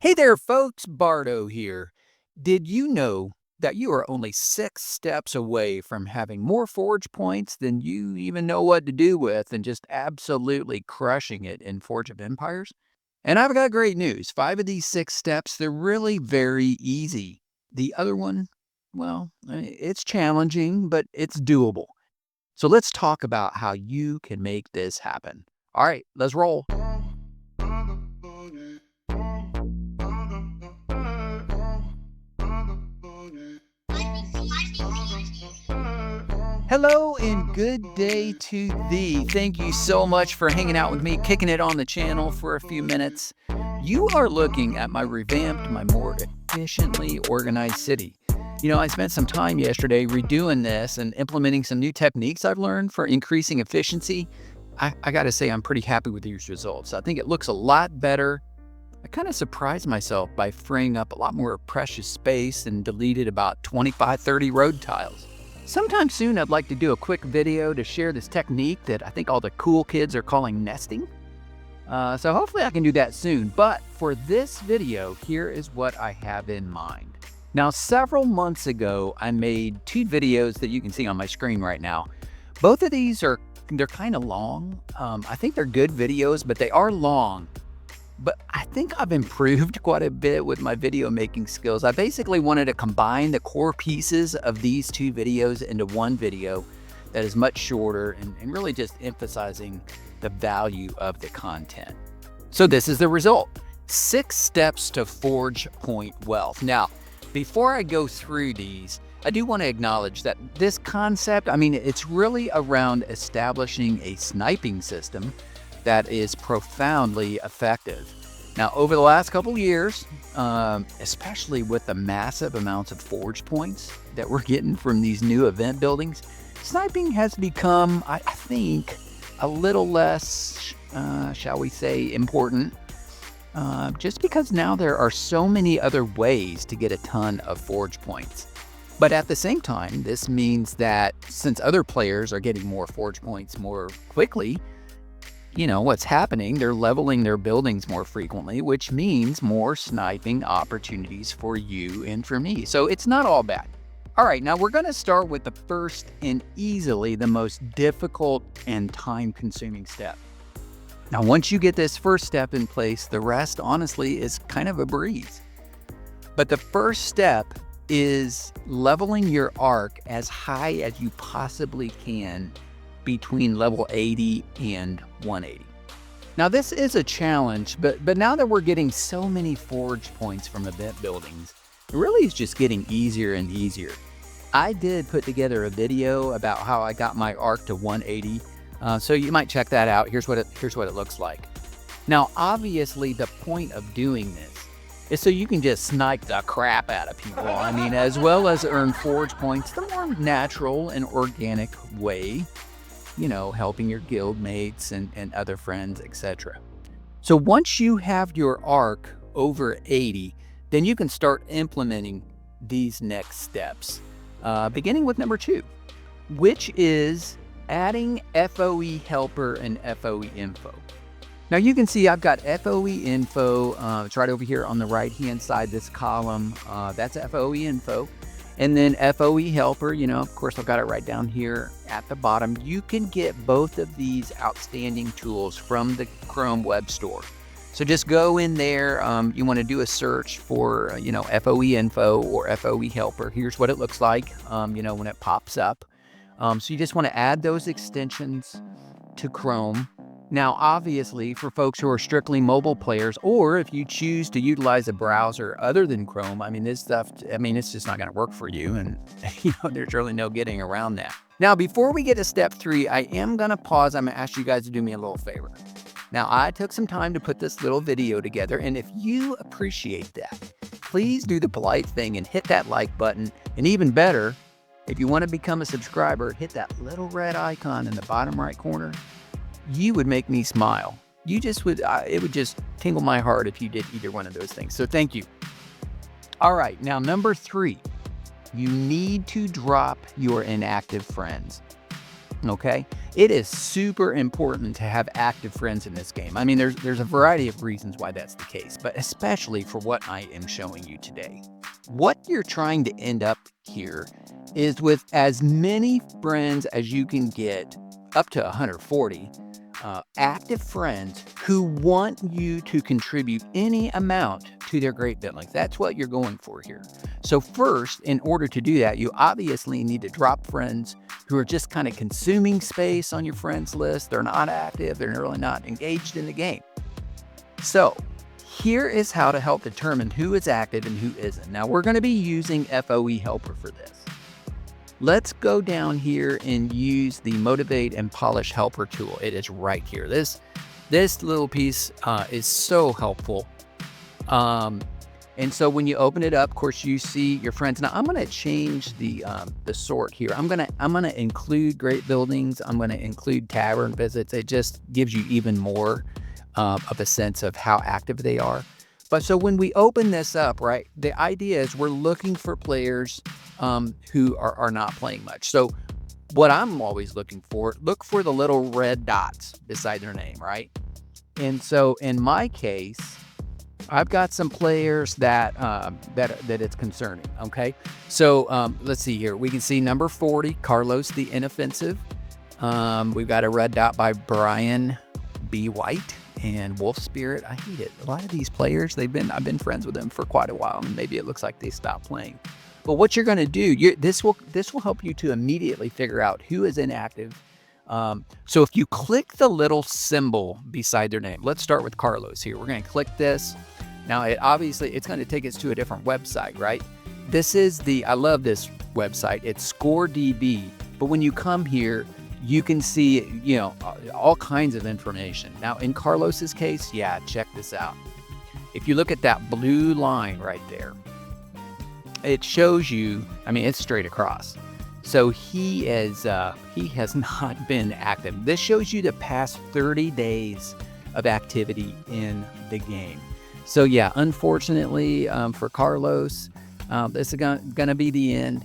Hey there, folks. Bardo here. Did you know that you are only 6 steps away from having more Forge points than you even know what to do with and just absolutely crushing it in Forge of Empires? And I've got great news. 5 of these 6 steps, they're really very easy. The other one, well, it's challenging, but it's doable. So let's talk about how you can make this happen. All right, let's roll. Hello and good day to thee. Thank you so much for hanging out with me, kicking it on the channel for a few minutes. You are looking at my revamped, my more efficiently organized city. I spent some time yesterday redoing this and implementing some new techniques I've learned for increasing efficiency. I got to say, I'm pretty happy with these results. I think it looks a lot better. I kind of surprised myself by freeing up a lot more precious space and deleted about 25, 30 road tiles. Sometime soon, I'd like to do a quick video to share this technique that I think all the cool kids are calling nesting. So hopefully I can do that soon. But for this video, here is what I have in mind. Now, several months ago, I made 2 videos that you can see on my screen right now. Both of these they're kind of long. I think they're good videos, but they are long. But I think I've improved quite a bit with my video making skills. I basically wanted to combine the core pieces of these 2 videos into one video that is much shorter and really just emphasizing the value of the content. So this is the result. 6 steps to forge point wealth. Now, before I go through these, I do want to acknowledge that this concept, it's really around establishing a sniping system that is profoundly effective. Now, over the last couple years, especially with the massive amounts of forge points that we're getting from these new event buildings, sniping has become, I think, a little less, shall we say, important. Just because now there are so many other ways to get a ton of forge points. But at the same time, this means that since other players are getting more forge points more quickly, what's happening, they're leveling their buildings more frequently, which means more sniping opportunities for you and for me. So it's not all bad. All right, now we're going to start with the first and easily the most difficult and time-consuming step. Now, once you get this first step in place, the rest, honestly, is kind of a breeze. But the first step is leveling your arc as high as you possibly can between level 80 and 180. Now, this is a challenge, but now that we're getting so many forge points from event buildings, it really is just getting easier and easier. I did put together a video about how I got my arc to 180, so you might check that out. Here's what it looks like. Now, obviously, the point of doing this is so you can just snipe the crap out of people. As well as earn forge points the more natural and organic way, helping your guild mates and other friends, etc. So once you have your arc over 80, then you can start implementing these next steps, beginning with number 2, which is adding FoE helper and FoE info. Now you can see I've got FoE info. It's right over here on the right hand side, this column. That's FoE info. And then FoE helper, of course, I've got it right down here at the bottom. You can get both of these outstanding tools from the Chrome Web Store. So just go in there. You want to do a search for, FoE info or FoE helper. Here's what it looks like, when it pops up. So you just want to add those extensions to Chrome. Now, obviously, for folks who are strictly mobile players, or if you choose to utilize a browser other than Chrome, this stuff, it's just not going to work for you. And, there's really no getting around that. Now, before we get to step 3, I am going to pause. I'm going to ask you guys to do me a little favor. Now, I took some time to put this little video together. And if you appreciate that, please do the polite thing and hit that like button. And even better, if you want to become a subscriber, hit that little red icon in the bottom right corner. You would make me smile. It would just tingle my heart if you did either one of those things. So thank you. All right, now number 3, you need to drop your inactive friends. Okay, it is super important to have active friends in this game. I mean, there's a variety of reasons why that's the case, but especially for what I am showing you today. What you're trying to end up here is with as many friends as you can get, up to 140 active friends who want you to contribute any amount to their great buildings. That's what you're going for here. So first, in order to do that, you obviously need to drop friends who are just kind of consuming space on your friends list. They're not active. They're really not engaged in the game. So here is how to help determine who is active and who isn't. Now we're going to be using FoE Helper for this. Let's go down here and use the Motivate and Polish Helper tool. It is right here. This little piece is so helpful. And so when you open it up, of course, you see your friends. Now I'm going to change the sort here. I'm gonna include great buildings. I'm going to include tavern visits. It just gives you even more of a sense of how active they are. But so when we open this up, right, the idea is we're looking for players who are not playing much. So what I'm always looking for, look for the little red dots beside their name, right? And so in my case, I've got some players that it's concerning, okay? So let's see here. We can see number 40, Carlos the Inoffensive. We've got a red dot by Brian B. White. And Wolf Spirit, I hate it. A lot of these players, I've been friends with them for quite a while, and maybe it looks like they stopped playing. But what you're going to do, this will help you to immediately figure out who is inactive. So if you click the little symbol beside their name, let's start with Carlos here. We're going to click this. Now, it's going to take us to a different website, right? I love this website. It's ScoreDB. But when you come here, you can see, all kinds of information. Now, in Carlos's case, check this out. If you look at that blue line right there, it shows you, it's straight across. So he has not been active. This shows you the past 30 days of activity in the game. So unfortunately for Carlos, this is gonna be the end.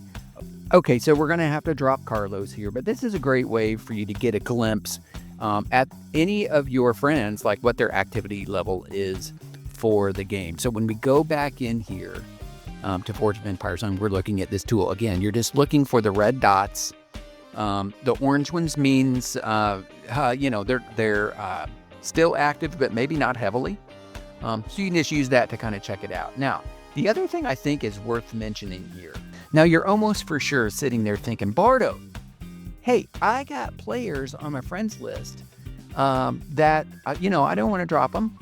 Okay, so we're going to have to drop Carlos here, but this is a great way for you to get a glimpse at any of your friends, like what their activity level is for the game. So when we go back in here to Forge of Empires, and we're looking at this tool, again, you're just looking for the red dots. The orange ones means, they're still active, but maybe not heavily. So you can just use that to kind of check it out. Now, the other thing I think is worth mentioning here. Now, you're almost for sure sitting there thinking, Bardo, hey, I got players on my friends list that, I don't want to drop them.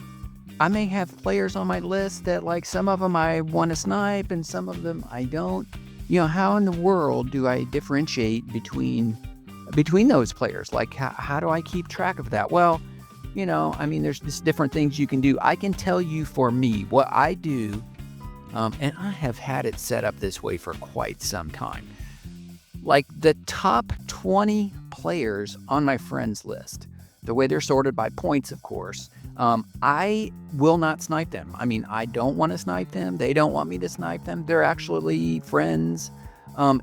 I may have players on my list that, like, some of them I want to snipe and some of them I don't. How in the world do I differentiate between those players? Like, how do I keep track of that? Well, there's just different things you can do. I can tell you for me what I do. And I have had it set up this way for quite some time. Like the top 20 players on my friends list, the way they're sorted by points, of course, I will not snipe them. I don't want to snipe them. They don't want me to snipe them. They're actually friends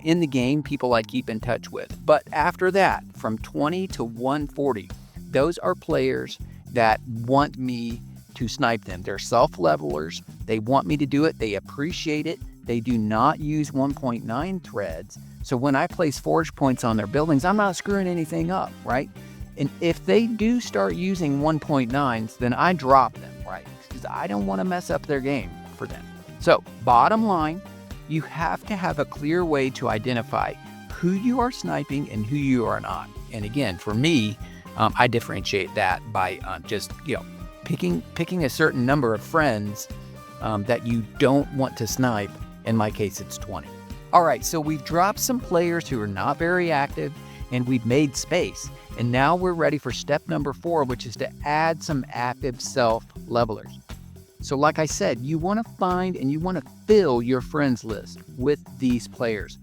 in the game, people I keep in touch with. But after that, from 20 to 140, those are players that want me to snipe them. They're self-levelers. They want me to do it. They appreciate it. They do not use 1.9 threads. So when I place forge points on their buildings, I'm not screwing anything up, right? And if they do start using 1.9s, then I drop them, right? Because I don't want to mess up their game for them. So bottom line, you have to have a clear way to identify who you are sniping and who you are not. And again, for me, I differentiate that by just, picking a certain number of friends that you don't want to snipe. In my case, it's 20. All right, so we've dropped some players who are not very active, and we've made space. And now we're ready for step number 4, which is to add some active self-levelers. So like I said, you want to find and you want to fill your friends list with these players.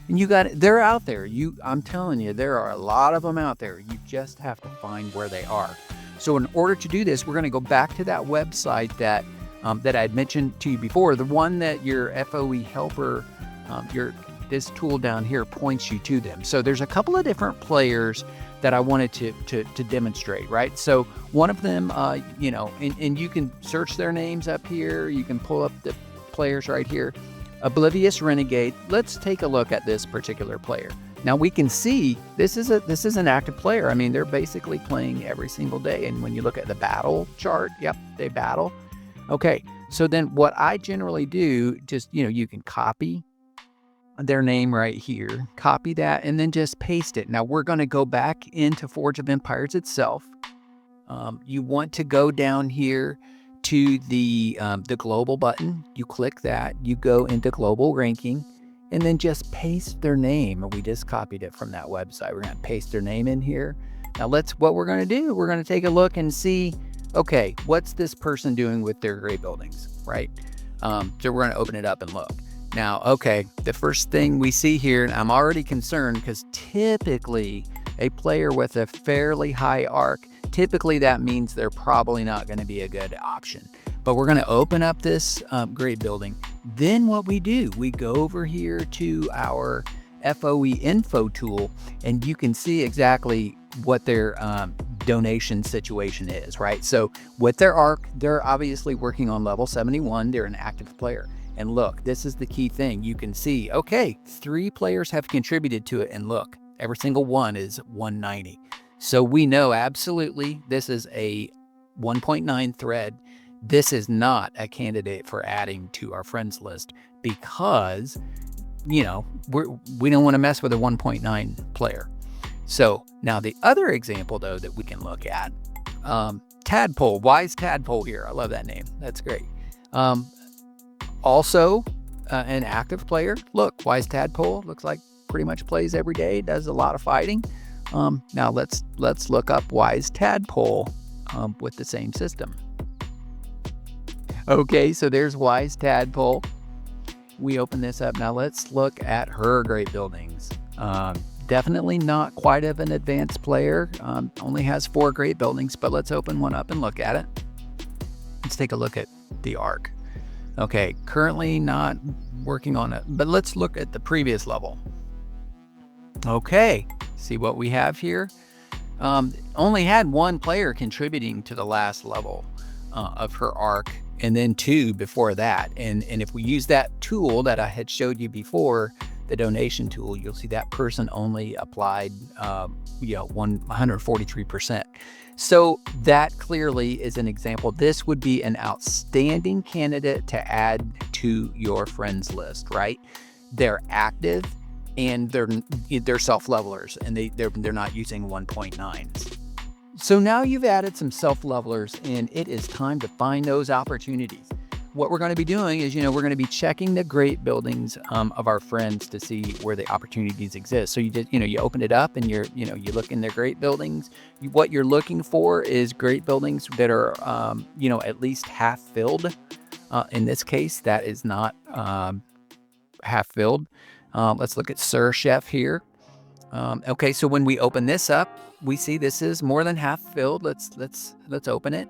And they're out there. I'm telling you, there are a lot of them out there. You just have to find where they are. So in order to do this, we're going to go back to that website that I had mentioned to you before, the one that your FoE helper, this tool down here points you to them. So there's a couple of different players that I wanted to demonstrate, right? So one of them, you know, and you can search their names up here. You can pull up the players right here. Oblivious Renegade. Let's take a look at this particular player. Now we can see this is an active player. I mean, they're basically playing every single day. And when you look at the battle chart, yep, they battle. Okay, so then what I generally do, just, you know, you can copy their name right here, copy that, and then just paste it. Now we're going to go back into Forge of Empires itself. You want to go down here to the global button. You click that, you go into global ranking, and then just paste their name. We just copied it from that website. We're going to paste their name in here. Now what we're going to do, we're going to take a look and see, okay, what's this person doing with their great buildings, right? So we're going to open it up and look. Now, okay, the first thing we see here, and I'm already concerned because typically a player with a fairly high arc, typically that means they're probably not going to be a good option. But we're going to open up this great building. Then what we do, we go over here to our FoE info tool, and you can see exactly what their donation situation is, right? So with their arc, they're obviously working on level 71. They're an active player. And look, this is the key thing. You can see, okay, 3 players have contributed to it. And look, every single one is 190. So we know absolutely this is a 1.9 thread. This is not a candidate for adding to our friends list because, you know, we don't want to mess with a 1.9 player. So now the other example, though, that we can look at, Tadpole, Wise Tadpole here. I love that name. That's great. Also an active player. Look, Wise Tadpole looks like pretty much plays every day, does a lot of fighting. Now let's look up Wise Tadpole with the same system. Okay, so there's Wise Tadpole. We open this up. Now let's look at her great buildings. Definitely not quite of an advanced player. Only has 4 great buildings, but let's open one up and look at it. Let's take a look at the arc. Okay, currently not working on it, but let's look at the previous level. Okay, see what we have here? Only had 1 player contributing to the last level of her arc, and then 2 before that. And if we use that tool that I had showed you before, the donation tool, you'll see that person only applied, 143%. So that clearly is an example. This would be an outstanding candidate to add to your friends list, right? They're active and they're self-levelers, and they're not using 1.9s. So now you've added some self-levelers, and it is time to find those opportunities. What we're going to be doing is, we're going to be checking the great buildings of our friends to see where the opportunities exist. So you open it up and you look in their great buildings. What you're looking for is great buildings that are, at least half filled. In this case, that is not half filled. Let's look at Sir Chef here. Okay, so when we open this up, we see this is more than half filled. Let's open it.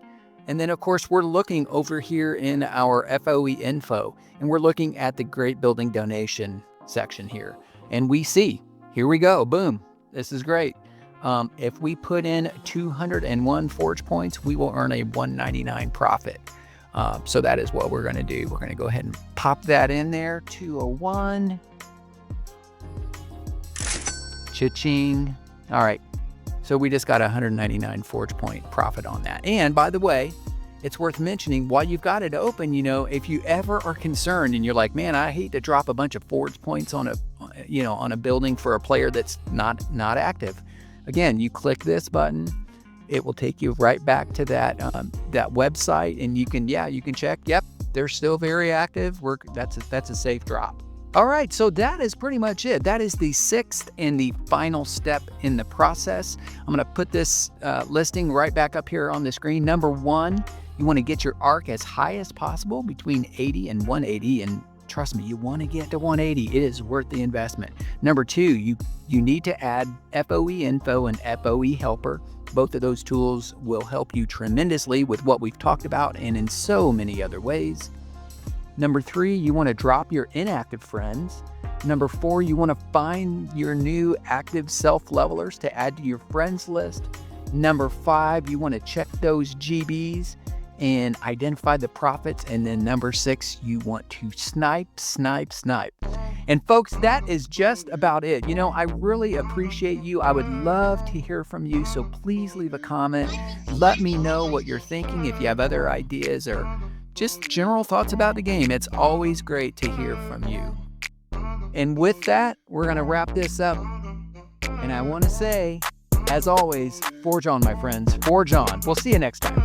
And then, of course, we're looking over here in our FoE info, and we're looking at the great building donation section here. And we see, here we go, boom, this is great. If we put in 201 forge points, we will earn a 199 profit. So that is what we're going to do. We're going to go ahead and pop that in there, 201. Cha-ching. All right. So we just got 199 forge point profit on that. And by the way, it's worth mentioning while you've got it open, if you ever are concerned and you're like, man, I hate to drop a bunch of forge points on a building for a player that's not active. Again, you click this button, it will take you right back to that website, and you can check. Yep, they're still very active. That's a safe drop. All right, so that is pretty much it. That is the 6th and the final step in the process. I'm going to put this listing right back up here on the screen. Number 1, you want to get your arc as high as possible, between 80 and 180. And trust me, you want to get to 180. It is worth the investment. Number 2, you need to add FoE info and FoE helper. Both of those tools will help you tremendously with what we've talked about and in so many other ways. Number 3, you want to drop your inactive friends. Number 4, you want to find your new active self-levelers to add to your friends list. Number 5, you want to check those GBs and identify the profits. And then number 6, you want to snipe. And folks, that is just about it. You know, I really appreciate you. I would love to hear from you. So please leave a comment. Let me know what you're thinking. If you have other ideas or just general thoughts about the game, it's always great to hear from you. And with that, we're going to wrap this up. And I want to say, as always, forge on, my friends. Forge on. We'll see you next time.